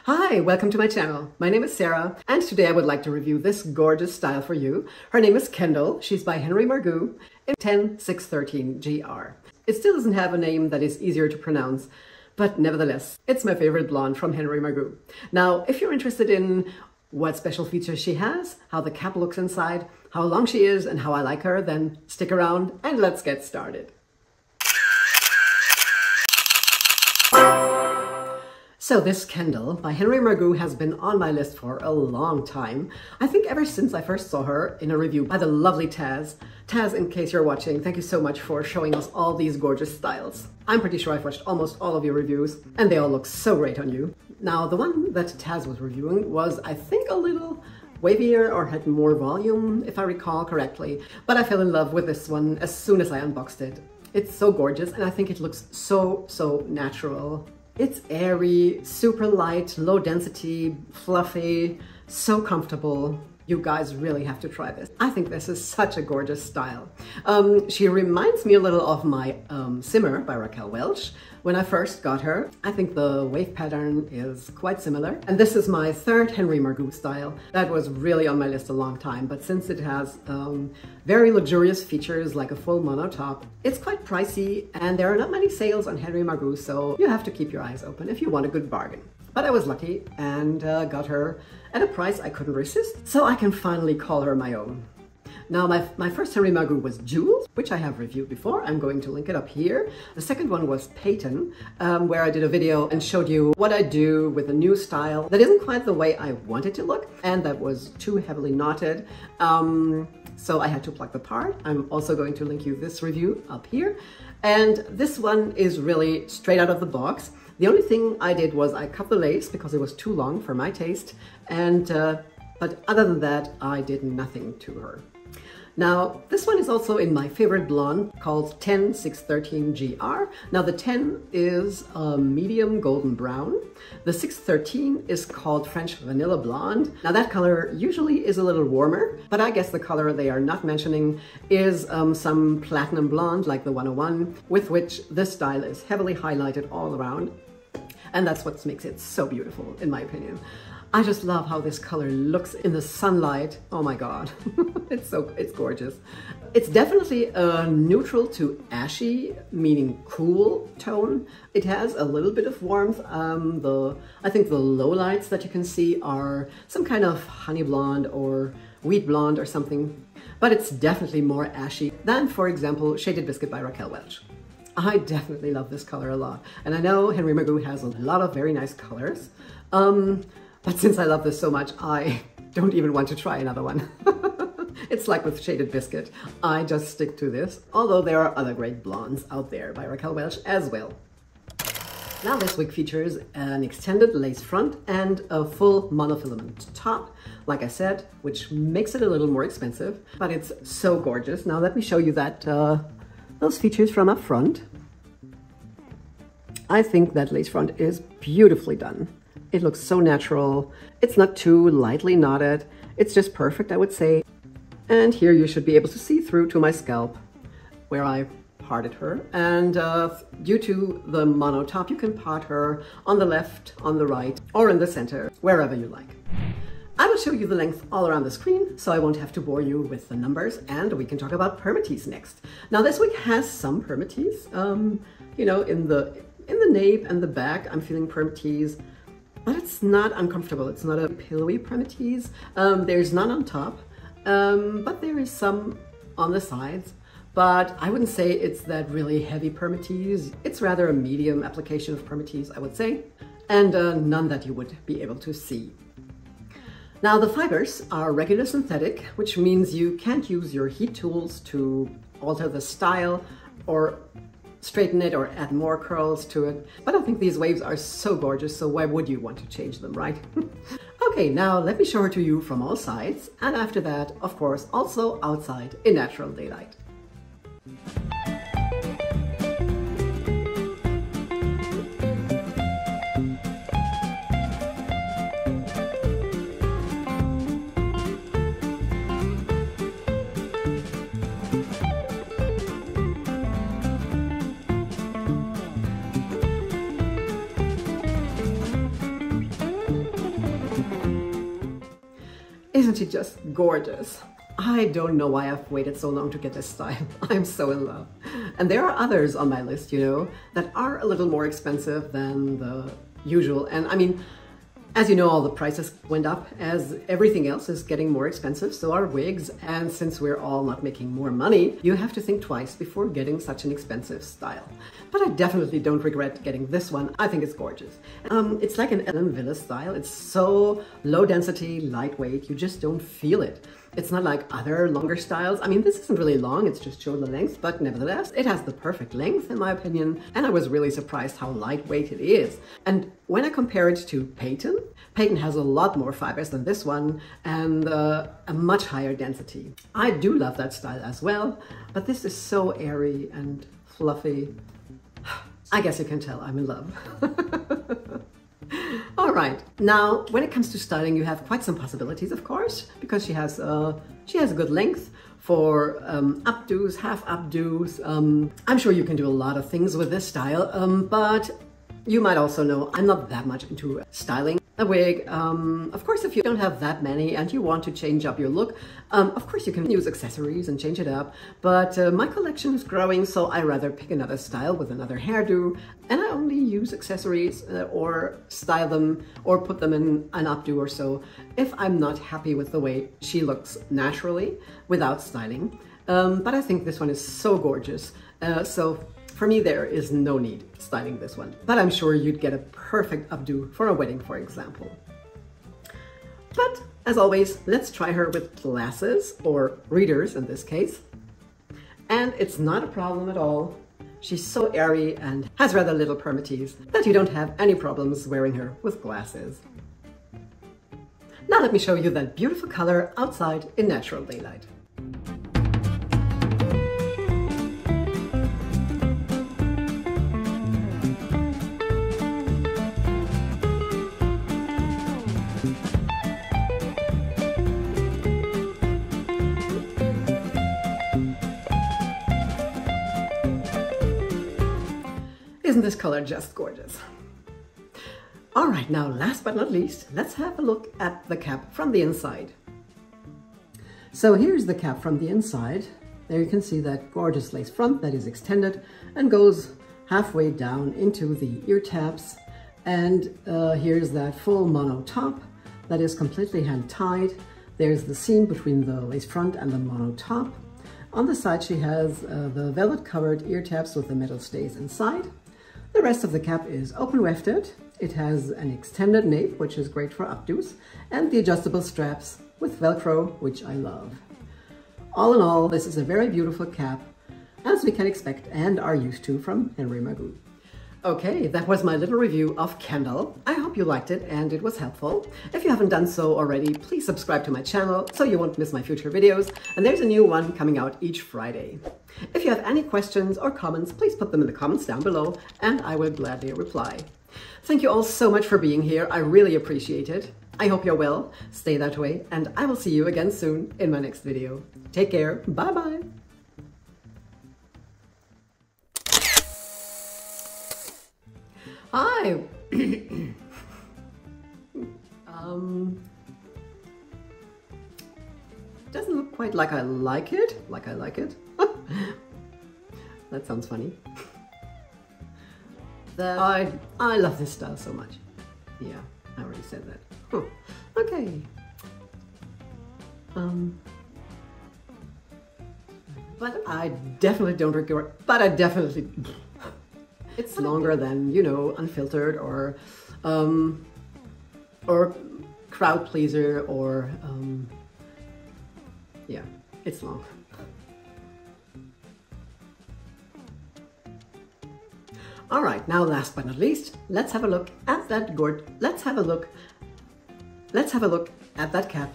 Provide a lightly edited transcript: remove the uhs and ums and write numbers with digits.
Hi, welcome to my channel. My name is Sarah, and today I would like to review this gorgeous style for you. Her name is Kendall. She's by Henry Margu in 10613 GR. It still doesn't have a name that is easier to pronounce, but nevertheless, it's my favorite blonde from Henry Margu. Now, if you're interested in what special features she has, how the cap looks inside, how long she is, and how I like her, then stick around and let's get started. So this Kendall by Henry Margu has been on my list for a long time. I think ever since I first saw her in a review by the lovely Taz. Taz, in case you're watching, thank you so much for showing us all these gorgeous styles. I'm pretty sure I've watched almost all of your reviews and they all look so great on you. Now the one that Taz was reviewing was, I think, a little wavier or had more volume, if I recall correctly. But I fell in love with this one as soon as I unboxed it. It's so gorgeous and I think it looks so natural. It's airy, super light, low density, fluffy, so comfortable. You guys really have to try this. I think this is such a gorgeous style. She reminds me a little of my Simmer by Raquel Welch. When I first got her, I think the wave pattern is quite similar. And this is my third Henry Margu style. That was really on my list a long time, but since it has very luxurious features like a full mono top, it's quite pricey and there are not many sales on Henry Margu, so you have to keep your eyes open if you want a good bargain. But I was lucky and got her at a price I couldn't resist, so I can finally call her my own. Now, my first Henry Margu was Jules, which I have reviewed before. I'm going to link it up here. The second one was Peyton, where I did a video and showed you what I do with a new style that isn't quite the way I want it to look, and that was too heavily knotted. So I had to pluck the part. I'm also going to link you this review up here. And this one is really straight out of the box. The only thing I did was I cut the lace because it was too long for my taste. And but other than that, I did nothing to her. Now, this one is also in my favorite blonde called 10613 GR. Now, the 10 is a medium golden brown. The 613 is called French Vanilla Blonde. Now, that color usually is a little warmer, but I guess the color they are not mentioning is some platinum blonde like the 101, with which this style is heavily highlighted all around. And that's what makes it so beautiful, in my opinion. I just love how this color looks in the sunlight. Oh my God, it's gorgeous. It's definitely a neutral to ashy, meaning cool tone. It has a little bit of warmth. I think the low lights that you can see are some kind of honey blonde or wheat blonde or something, but it's definitely more ashy than, for example, Shaded Biscuit by Raquel Welch. I definitely love this color a lot. And I know Henry Margu has a lot of very nice colors. But since I love this so much, I don't even want to try another one. It's like with Shaded Biscuit. I just stick to this, although there are other great blondes out there by Raquel Welch as well. Now this wig features an extended lace front and a full monofilament top, like I said, which makes it a little more expensive, but it's so gorgeous. Now let me show you that those features from up front. I think that lace front is beautifully done. It looks so natural. It's not too lightly knotted. It's just perfect, I would say. And here you should be able to see through to my scalp where I parted her. And due to the mono top, you can part her on the left, on the right, or in the center, wherever you like. I will show you the length all around the screen, so I won't have to bore you with the numbers, and we can talk about permatease next. Now this wig has some permatease, you know, in the nape and the back, I'm feeling permatease. But it's not uncomfortable. It's not a pillowy permatease. There's none on top, but there is some on the sides. But I wouldn't say it's that really heavy permatease. It's rather a medium application of permatease, I would say, and none that you would be able to see. Now the fibers are regular synthetic, which means you can't use your heat tools to alter the style or straighten it or add more curls to it. But I think these waves are so gorgeous, so why would you want to change them, right? Okay, now let me show her to you from all sides, and after that, of course, also outside in natural daylight. Isn't she just gorgeous? I don't know why I've waited so long to get this style. I'm so in love. And there are others on my list, you know, that are a little more expensive than the usual. And I mean, as you know, all the prices went up as everything else is getting more expensive, so are wigs. And since we're all not making more money, you have to think twice before getting such an expensive style. But I definitely don't regret getting this one. I think it's gorgeous. It's like an Ellen Villa style. It's so low density, lightweight, you just don't feel it. It's not like other longer styles. I mean, this isn't really long, it's just shoulder length, but nevertheless, it has the perfect length in my opinion, and I was really surprised how lightweight it is. And when I compare it to Peyton has a lot more fibers than this one and a much higher density. I do love that style as well, but this is so airy and fluffy. I guess you can tell I'm in love. All right, now when it comes to styling, you have quite some possibilities, of course, because she has a good length for updos, half updos. I'm sure you can do a lot of things with this style, but you might also know I'm not that much into styling a wig. Of course, if you don't have that many and you want to change up your look, of course you can use accessories and change it up, but my collection is growing, so I rather pick another style with another hairdo, and I only use accessories or style them or put them in an updo or so if I'm not happy with the way she looks naturally without styling. But I think this one is so gorgeous, so for me, there is no need styling this one, but I'm sure you'd get a perfect updo for a wedding, for example. But as always, let's try her with glasses, or readers in this case. And it's not a problem at all. She's so airy and has rather little permatease that you don't have any problems wearing her with glasses. Now let me show you that beautiful color outside in natural daylight. Isn't this color just gorgeous? All right, now last but not least, let's have a look at the cap from the inside. So here's the cap from the inside. There you can see that gorgeous lace front that is extended and goes halfway down into the ear tabs. And here's that full mono top that is completely hand tied. There's the seam between the lace front and the mono top. On the side she has the velvet covered ear tabs with the metal stays inside. The rest of the cap is open wefted. It has an extended nape, which is great for updos, and the adjustable straps with Velcro, which I love. All in all, this is a very beautiful cap, as we can expect and are used to from Henry Margu. Okay, that was my little review of Kendall. I hope you liked it and it was helpful. If you haven't done so already, please subscribe to my channel so you won't miss my future videos, and there's a new one coming out each Friday. If you have any questions or comments, please put them in the comments down below and I will gladly reply. Thank you all so much for being here. I really appreciate it. I hope you're well, stay that way, and I will see you again soon in my next video. Take care, bye-bye. Hi. Doesn't look quite like I like it. That sounds funny. I love this style so much. Yeah, I already said that. Huh. Okay. But I definitely don't regret. It's longer than, you know, unfiltered or crowd pleaser or yeah, it's long. All right, now last but not least, let's have a look at that cap.